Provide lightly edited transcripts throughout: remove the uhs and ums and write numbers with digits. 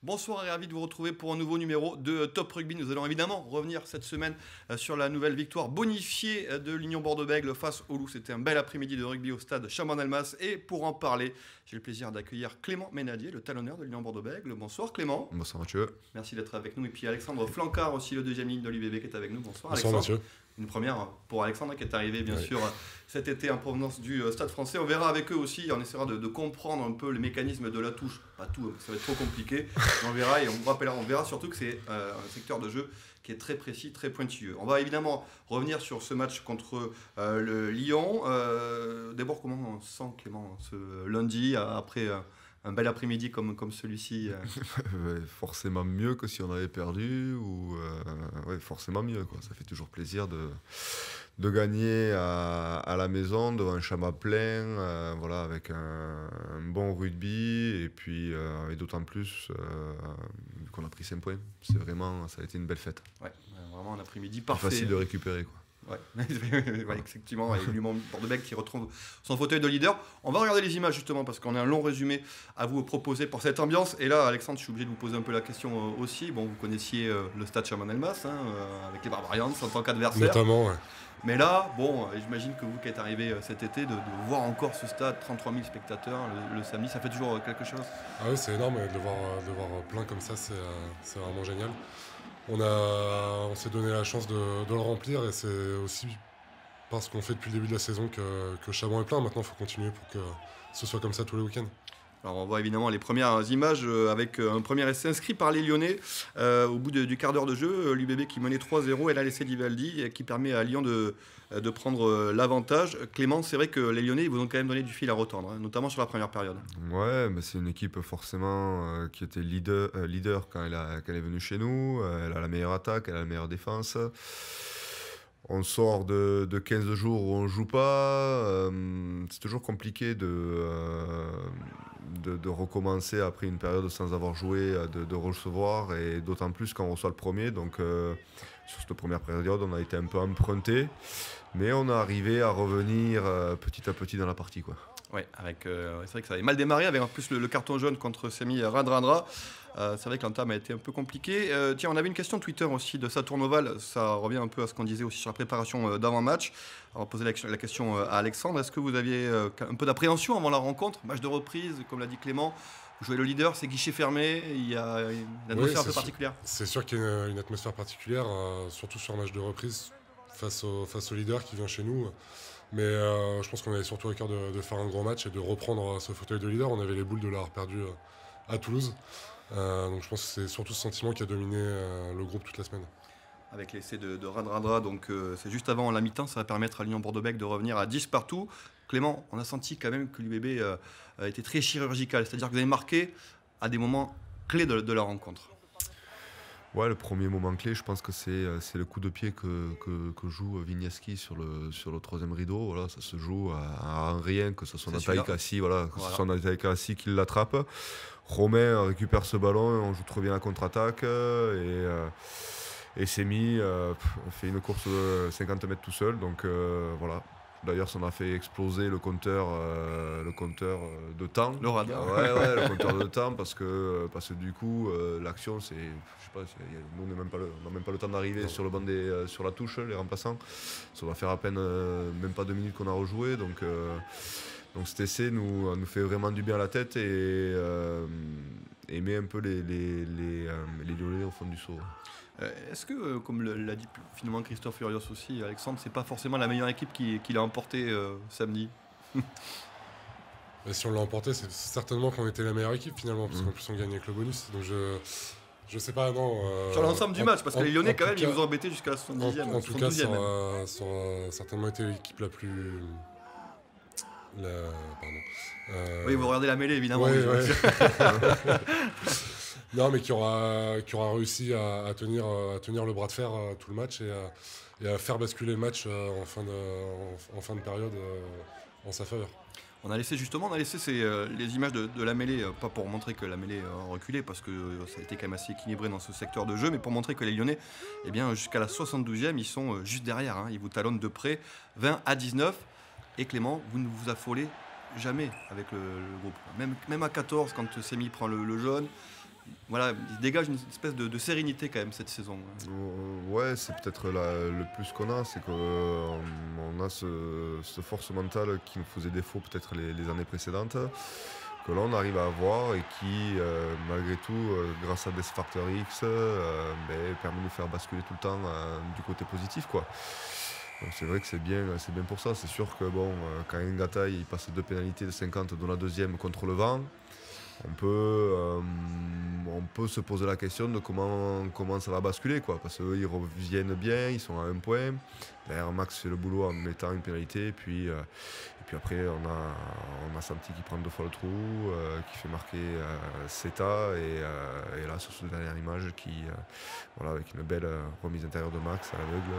Bonsoir et ravi de vous retrouver pour un nouveau numéro de Top Rugby. Nous allons évidemment revenir cette semaine sur la nouvelle victoire bonifiée de l'Union Bordeaux-Bègles face au Loup. C'était un bel après-midi de rugby au stade Chaban-Delmas. Et pour en parler, j'ai le plaisir d'accueillir Clément Ménadier, le talonneur de l'Union Bordeaux-Bègles. Bonsoir Clément. Bonsoir Mathieu. Merci d'être avec nous. Et puis Alexandre Flancard aussi, le deuxième ligne de l'UBB qui est avec nous. Bonsoir Bonsoir Alexandre. Mathieu. Une première pour Alexandre qui est arrivé bien sûr cet été en provenance du Stade français. On verra avec eux aussi, on essaiera de comprendre un peu les mécanismes de la touche. Pas tout, ça va être trop compliqué. On verra et on verra surtout que c'est un secteur de jeu qui est très précis, très pointilleux. On va évidemment revenir sur ce match contre le Lyon. D'abord, comment on se sent Clément ce lundi après un bel après-midi comme celui-ci Forcément mieux que si on avait perdu, ou forcément mieux, quoi. Ça fait toujours plaisir de gagner à la maison, devant un Chama plein, avec un bon rugby, et puis et d'autant plus qu'on a pris 5 points. Ça a été une belle fête. Ouais, vraiment un après-midi parfait. Facile de récupérer, quoi. Ouais, effectivement, et l'Union Bordeaux-Bègles qui retrouve son fauteuil de leader. On va regarder les images justement parce qu'on a un long résumé à vous proposer pour cette ambiance. Et là, Alexandre, je suis obligé de vous poser un peu la question aussi. Bon, vous connaissiez le stade Chaban-Delmas avec les Barbarians en tant qu'adversaire. Notamment, ouais. Mais là, bon, j'imagine que vous qui êtes arrivé cet été, de voir encore ce stade, 33 000 spectateurs le samedi, ça fait toujours quelque chose. Ah oui, c'est énorme de le voir plein comme ça, c'est vraiment génial. On s'est donné la chance de le remplir, et c'est aussi parce qu'on fait depuis le début de la saison que Chaban est plein. Maintenant, il faut continuer pour que ce soit comme ça tous les week-ends. Alors on voit évidemment les premières images avec un premier essai inscrit par les Lyonnais au bout du quart d'heure de jeu. L'UBB qui menait 3-0 et là l'essai d'Ivaldi qui permet à Lyon de prendre l'avantage. Clément, c'est vrai que les Lyonnais ils vous ont quand même donné du fil à retordre, notamment sur la première période. Ouais, mais c'est une équipe forcément qui était leader quand elle est venue chez nous. Elle a la meilleure attaque, elle a la meilleure défense. On sort de 15 jours où on ne joue pas. C'est toujours compliqué de recommencer après une période sans avoir joué, de recevoir, et d'autant plus quand on reçoit le premier. Donc sur cette première période, on a été un peu emprunté, mais on a arrivé à revenir petit à petit dans la partie, quoi. Ouais, c'est vrai que ça avait mal démarré avec en plus le carton jaune contre Semi Radradra. C'est vrai que l'entame a été un peu compliquée. Tiens, on avait une question Twitter aussi de Saturn Oval. Ça revient un peu à ce qu'on disait aussi sur la préparation d'avant-match. On va poser la question à Alexandre. Est-ce que vous aviez un peu d'appréhension avant la rencontre? Match de reprise, comme l'a dit Clément. Vous jouez le leader, c'est guichet fermé. Il y a une atmosphère un peu particulière. C'est sûr qu'il y a une atmosphère particulière, surtout sur un match de reprise face au leader qui vient chez nous. Mais je pense qu'on avait surtout à cœur de faire un grand match et de reprendre ce fauteuil de leader. On avait les boules de l'avoir perdu à Toulouse. Donc je pense que c'est surtout ce sentiment qui a dominé le groupe toute la semaine. Avec l'essai de Radradra, donc c'est juste avant la mi-temps, ça va permettre à l'Union Bordeaux-Bègles de revenir à 10 partout. Clément, on a senti quand même que l'UBB a été très chirurgical, c'est-à-dire que vous avez marqué à des moments clés de la rencontre. Ouais, le premier moment clé, je pense que c'est le coup de pied que joue Vigneski sur le troisième rideau. Voilà, ça se joue à rien, que ce soit Nathalie Kassi, qui l'attrape. Romain récupère ce ballon, on joue trop bien la contre-attaque, et Semi fait une course de 50 mètres tout seul. Donc voilà. D'ailleurs, ça m'a fait exploser le compteur de temps. Le radar. Ouais, le compteur de temps, parce que du coup, l'action, c'est, je sais pas, nous on n'a même pas le temps d'arriver sur le banc sur la touche, les remplaçants. Ça va faire à peine même pas 2 minutes qu'on a rejoué. Donc cet essai nous fait vraiment du bien à la tête et met un peu les Lyonnais au fond du seau. Est-ce que, comme l'a dit finalement Christophe Furios aussi, Alexandre, c'est pas forcément la meilleure équipe qui l'a emporté samedi? Et si on l'a emporté, c'est certainement qu'on était la meilleure équipe finalement, parce qu'en plus on gagnait avec le bonus. Donc je sais pas, non. Sur l'ensemble du match, parce que les Lyonnais, quand même, ils vous ont embêté jusqu'à la 70e. En tout cas, ça aura certainement été l'équipe la plus. Oui, vous regardez la mêlée, évidemment. Ouais. Non, mais qui aura réussi à tenir le bras de fer tout le match et à faire basculer le match en fin de période en sa faveur. On a laissé les images de la mêlée, pas pour montrer que la mêlée a reculé, parce que ça a été quand même assez équilibré dans ce secteur de jeu, mais pour montrer que les Lyonnais, jusqu'à la 72e, ils sont juste derrière. Ils vous talonnent de près, 20-19. Et Clément, vous ne vous affolez jamais avec le groupe. Même à 14, quand Semi prend le jaune, voilà, il dégage une espèce de sérénité quand même cette saison. Ouais, c'est peut-être le plus qu'on a, c'est qu'on a cette force mentale qui nous faisait défaut peut-être les années précédentes, que là on arrive à avoir et qui, malgré tout, grâce à Death Factor X, permet de nous faire basculer tout le temps du côté positif, quoi. Donc c'est vrai que c'est bien pour ça. C'est sûr que bon, quand Ngata il passe 2 pénalités de 50 dont la deuxième contre le vent, on peut se poser la question de comment ça va basculer, quoi, parce qu'eux ils reviennent bien, ils sont à 1 point. D'ailleurs Max fait le boulot en mettant une pénalité, et puis après on a Santi qui prend 2 fois le trou, qui fait marquer Seta, et là sur cette dernière image avec une belle remise intérieure de Max à l'aveugle,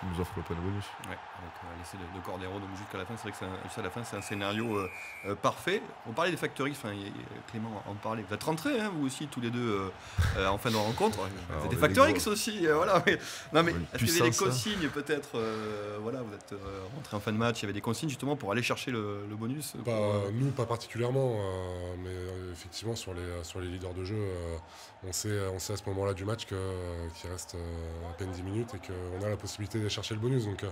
nous offre le point de bonus. Ouais, avec l'essai de Cordero, donc jusqu'à la fin, c'est vrai que jusqu'à la fin, c'est un scénario parfait. On parlait des factories, Clément en parlait. Vous êtes rentrés, hein, vous aussi, tous les deux, en fin de rencontre. Vous êtes des Factor X aussi, voilà. Mais est-ce qu'il y avait des consignes, peut-être vous êtes rentrés en fin de match, il y avait des consignes justement pour aller chercher le bonus Nous, pas particulièrement, mais effectivement, sur les leaders de jeu, on sait à ce moment-là du match qu'il reste à peine 10 minutes et qu'on a la possibilité d'aller chercher le bonus. Donc,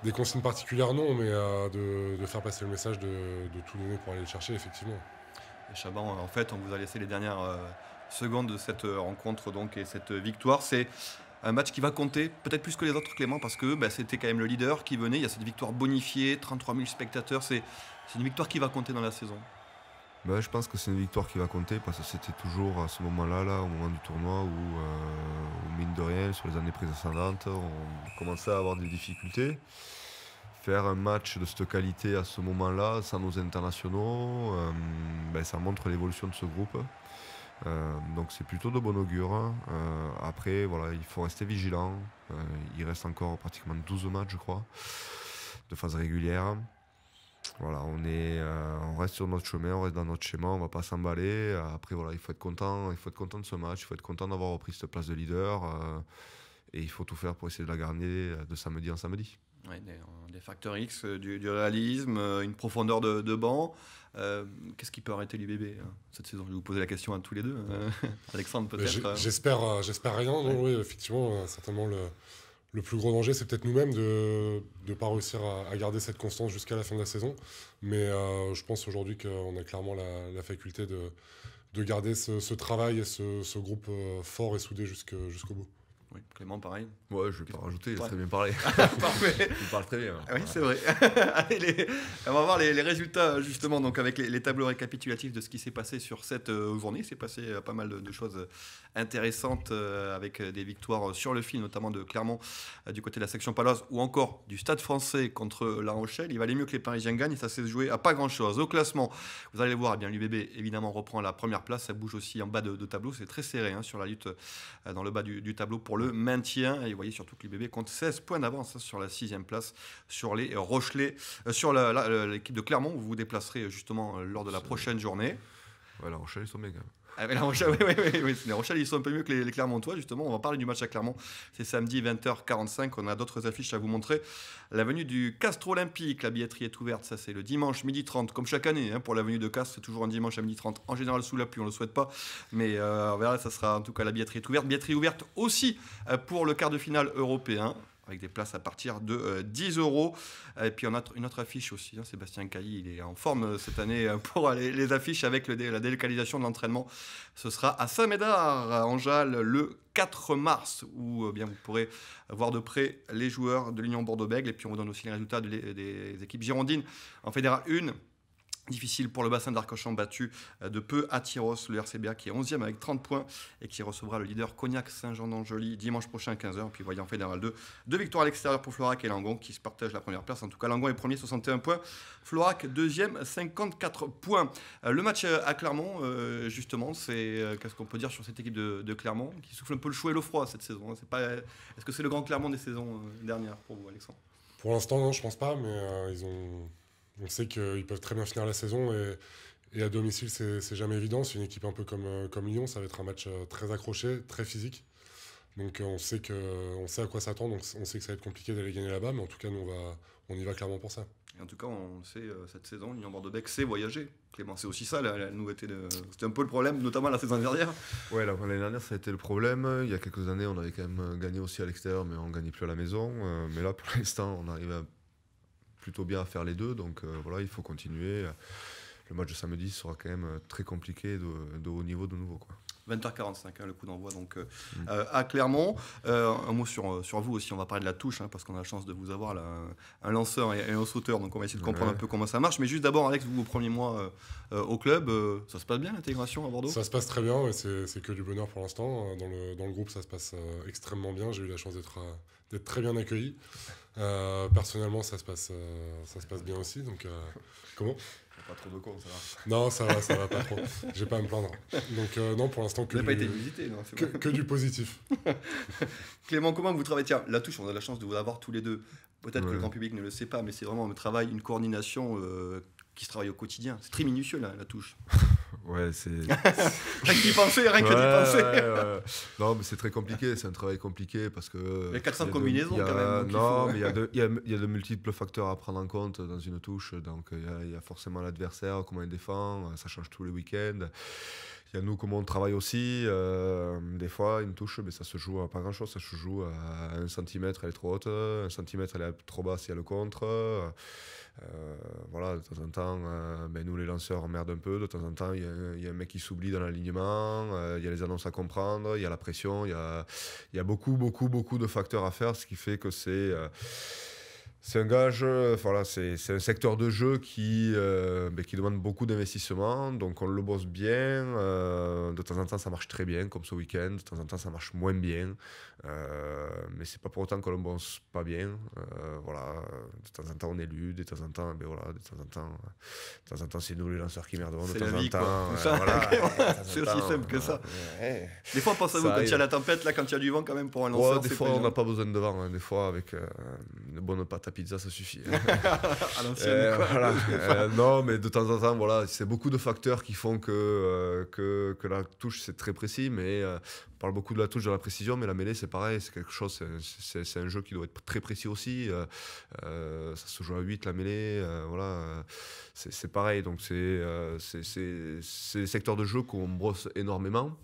des consignes particulières, non, mais de faire passer le message de tout donner pour aller le chercher, effectivement. Et Chaban, en fait, on vous a laissé les dernières secondes de cette rencontre donc, et cette victoire. C'est un match qui va compter, peut-être plus que les autres, Clément, parce que c'était quand même le leader qui venait. Il y a cette victoire bonifiée, 33 000 spectateurs. C'est une victoire qui va compter dans la saison. Je pense que c'est une victoire qui va compter, parce que c'était toujours à ce moment-là, au moment du tournoi, où mine de rien, sur les années précédentes, on commençait à avoir des difficultés. Faire un match de cette qualité à ce moment-là, sans nos internationaux, ça montre l'évolution de ce groupe. Donc c'est plutôt de bon augure. Après, voilà, il faut rester vigilant. Il reste encore pratiquement 12 matchs, je crois, de phase régulière. Voilà, on reste sur notre chemin, on reste dans notre schéma, on ne va pas s'emballer. Après, voilà, il faut être content de ce match, il faut être content d'avoir repris cette place de leader. Et il faut tout faire pour essayer de la garder de samedi en samedi. Ouais, des facteurs X, du réalisme, une profondeur de banc. Qu'est-ce qui peut arrêter l'UBB cette saison? Je vais vous poser la question à tous les deux. Alexandre, peut-être. J'espère rien. Ouais. Non, oui, effectivement, certainement le plus gros danger, c'est peut-être nous-mêmes de ne pas réussir à garder cette constance jusqu'à la fin de la saison. Mais je pense aujourd'hui qu'on a clairement la faculté de garder ce travail et ce groupe fort et soudé jusqu'au bout. Oui, Clément, pareil. Ouais, je vais pas rajouter, il a très bien parlé. Parfait. Il parle très bien. Oui, c'est vrai. Allez, on va voir les résultats, justement, donc avec les tableaux récapitulatifs de ce qui s'est passé sur cette journée. Il s'est passé pas mal de choses intéressantes avec des victoires sur le fil, notamment de Clermont du côté de la section paloise, ou encore du Stade Français contre La Rochelle. Il valait mieux que les Parisiens gagnent et ça s'est joué à pas grand-chose. Au classement, vous allez le voir, l'UBB évidemment reprend la première place. Ça bouge aussi en bas de tableau. C'est très serré sur la lutte dans le bas du tableau pour le maintien. Et vous voyez surtout que l'UBB compte 16 points d'avance sur la 6e place sur les Rochelais. Sur l'équipe de Clermont, vous vous déplacerez justement lors de la prochaine journée. Ouais, La Rochelle, ils sont bien quand même. La Rochelle, oui. Les Rochelle, ils sont un peu mieux que les Clermontois, justement. On va parler du match à Clermont. C'est samedi 20h45. On a d'autres affiches à vous montrer. La venue du Castres Olympique. La billetterie est ouverte. Ça, c'est le dimanche 12h30, comme chaque année. Pour la venue de Castres, c'est toujours un dimanche à 12h30. En général, sous la pluie, on ne le souhaite pas. Mais on verra, ça sera en tout cas la billetterie est ouverte. Billetterie ouverte aussi pour le quart de finale européen, avec des places à partir de 10 €. Et puis on a une autre affiche aussi. Sébastien Cailly, il est en forme cette année pour les affiches avec la délocalisation de l'entraînement. Ce sera à Saint-Médard, à Anjal, le 4 mars, où bien vous pourrez voir de près les joueurs de l'Union Bordeaux-Bègles. Et puis on vous donne aussi les résultats des équipes girondines en Fédéral 1. Difficile pour le bassin d'Arcachon, battu de peu à Tyros, le RCBA qui est 11e avec 30 points et qui recevra le leader Cognac Saint-Jean-d'Angely dimanche prochain à 15h. Puis voyez en Fédéral 2, 2 victoires à l'extérieur pour Florac et Langon qui se partagent la première place. En tout cas, Langon est premier, 61 points. Florac, deuxième, 54 points. Le match à Clermont, justement, qu'est-ce qu'on peut dire sur cette équipe de Clermont qui souffle un peu le chaud et le froid cette saison. Est-ce que c'est le grand Clermont des saisons dernières pour vous, Alexandre? Pour l'instant, non, je pense pas, mais on sait qu'ils peuvent très bien finir la saison et à domicile, c'est jamais évident. C'est une équipe un peu comme Lyon. Ça va être un match très accroché, très physique. Donc on sait à quoi s'attendre. Donc on sait que ça va être compliqué d'aller gagner là-bas, mais en tout cas, nous, on y va clairement pour ça. Et en tout cas, on sait, cette saison, l'Union Bordeaux-Bègles sait voyager. Clément, c'est aussi ça, la nouveauté. C'était un peu le problème, notamment la saison dernière. Ouais, l'année dernière, ça a été le problème. Il y a quelques années, on avait quand même gagné aussi à l'extérieur, mais on ne gagnait plus à la maison. Mais là, pour l'instant, on arrive plutôt bien à faire les deux. Donc voilà, il faut continuer. Le match de samedi sera quand même très compliqué de haut niveau de nouveau, quoi. 20h45, le coup d'envoi donc à Clermont. Un mot sur vous aussi, on va parler de la touche, parce qu'on a la chance de vous avoir là, un lanceur et un sauteur, donc on va essayer de comprendre un peu comment ça marche. Mais juste d'abord, Alex, vous, vos premiers mois au club, ça se passe bien l'intégration à Bordeaux ? Ça se passe très bien, et c'est que du bonheur pour l'instant. Dans le groupe, ça se passe extrêmement bien. J'ai eu la chance d'être très bien accueilli. Personnellement, ça se passe bien aussi. Donc, comment ? Pas trop de cons, ça va. Non, ça va pas trop. J'ai pas à me plaindre. Donc non, pour l'instant, vous n'avez pas été visité, non, que du positif. Clément, comment vous travaillez ? Tiens, la touche, on a la chance de vous avoir tous les deux. Peut-être que le grand public ne le sait pas, mais c'est vraiment un travail, une coordination qui se travaille au quotidien. C'est très minutieux, la touche. Ouais, c'est... Rien que d'y penser, rien que d'y penser. Ouais. Non, mais c'est très compliqué, c'est un travail compliqué parce que... Il y a 400 combinaisons quand même. Non, mais il y a de multiples facteurs à prendre en compte dans une touche. Donc il y a forcément l'adversaire, comment il défend, ça change tous les week-ends. Il y a nous, comment on travaille aussi. Des fois, une touche, ça se joue à pas grand-chose. Ça se joue à 1 cm, elle est trop haute. 1 cm, elle est trop basse, il y a le contre. Voilà, de temps en temps, nous les lanceurs on merde un peu. De temps en temps, il y a un mec qui s'oublie dans l'alignement. Il y a les annonces à comprendre. Il y a la pression. Il y a beaucoup de facteurs à faire, ce qui fait que c'est un gage, voilà, c'est un secteur de jeu qui demande beaucoup d'investissement, donc on le bosse bien. De temps en temps, ça marche très bien, comme ce week-end. De temps en temps, ça marche moins bien. Mais c'est pas pour autant qu'on le bosse pas bien. Voilà, de temps en temps, on est élu. De temps en temps, de temps en temps, c'est nous les lanceurs qui merdons. C'est la vie, quoi. C'est aussi simple que ça. Ouais. Des fois, pensez à vous, quand il y a la tempête, là, quand il y a du vent, quand même, pour un lanceur. Des fois, on n'a pas besoin de vent. Des fois, avec une bonne pâte à pizza, ça suffit. À l'ancienne, quoi. Voilà. Non, mais de temps en temps, voilà, c'est beaucoup de facteurs qui font que la touche, c'est très précis. Mais on parle beaucoup de la touche, de la précision, mais la mêlée, c'est pareil. C'est quelque chose, c'est un jeu qui doit être très précis aussi. Ça se joue à 8, la mêlée. Voilà, c'est pareil. Donc, c'est des secteurs de jeu qu'on brosse énormément.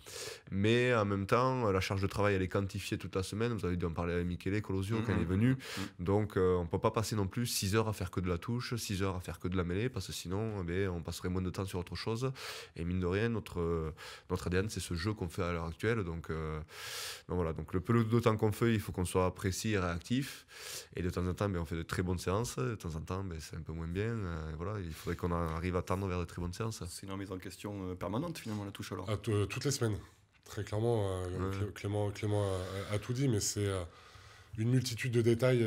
Mais en même temps, la charge de travail, elle est quantifiée toute la semaine. Vous avez dû en parler avec Michele Colosio quand il est venu. Donc, on ne peut pas passer non plus 6 heures à faire que de la touche, 6 heures à faire que de la mêlée, parce que sinon, on passerait moins de temps sur autre chose. Et mine de rien, notre ADN, c'est ce jeu qu'on fait à l'heure actuelle. Donc voilà, donc le peu de temps qu'on fait, il faut qu'on soit précis et réactif. Et de temps en temps, on fait de très bonnes séances. De temps en temps, c'est un peu moins bien. Voilà, il faudrait qu'on arrive à tendre vers de très bonnes séances. C'est une remise en question permanente, finalement, la touche, alors. Toutes les semaines. Très clairement, Clément a tout dit, mais c'est une multitude de détails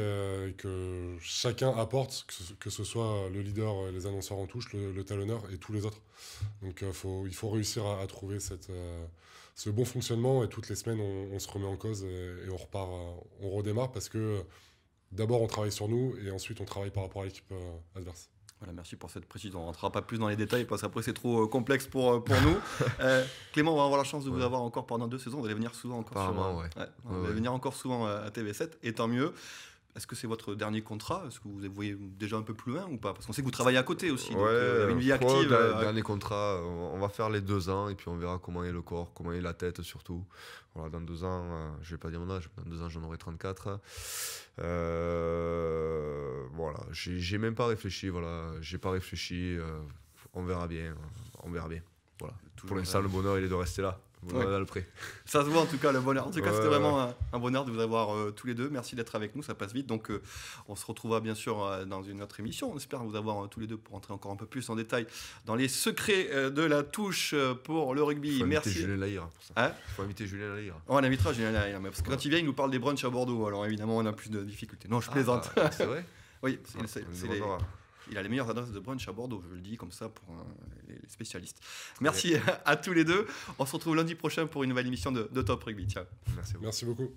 que chacun apporte, que ce soit le leader, les annonceurs en touche, le talonneur et tous les autres. Donc il faut réussir à trouver ce bon fonctionnement, et toutes les semaines on se remet en cause et on repart, on redémarre, parce que d'abord on travaille sur nous et ensuite on travaille par rapport à l'équipe adverse. Voilà, merci pour cette précision. On ne rentrera pas plus dans les détails parce qu'après c'est trop complexe pour nous. Clément, on va avoir la chance de vous avoir encore pendant 2 saisons. Vous allez venir souvent encore. Vous allez venir encore souvent à TV7, et tant mieux. Est-ce que c'est votre dernier contrat ? Est-ce que vous voyez déjà un peu plus loin ou pas ? Parce qu'on sait que vous travaillez à côté aussi. Donc, vous avez une vie active. Dernier contrat, on va faire les 2 ans et puis on verra comment est le corps, comment est la tête surtout. Voilà, dans 2 ans, je ne vais pas dire mon âge, dans 2 ans j'en aurai 34. Voilà, j'ai même pas réfléchi. Voilà, j'ai pas réfléchi. On verra bien. Voilà. Pour l'instant, le bonheur, il est de rester là. Voilà, le prêt. Ça se voit en tout cas, le bonheur. En tout cas, c'était vraiment un bonheur de vous avoir tous les deux. Merci d'être avec nous, ça passe vite. Donc on se retrouvera bien sûr dans une autre émission. On espère vous avoir tous les deux pour entrer encore un peu plus en détail dans les secrets de la touche pour le rugby. Merci. Julien Lahire pour ça. Il faut inviter Julien Lahire. On invitera Julien Lahire, parce que quand il vient, il nous parle des brunchs à Bordeaux. Alors évidemment, on a plus de difficultés. Non, je plaisante. C'est vrai. Oui, il a les meilleures adresses de brunch à Bordeaux, je le dis comme ça pour les spécialistes. Merci à tous les deux. On se retrouve lundi prochain pour une nouvelle émission de Top Rugby. Ciao. Merci beaucoup.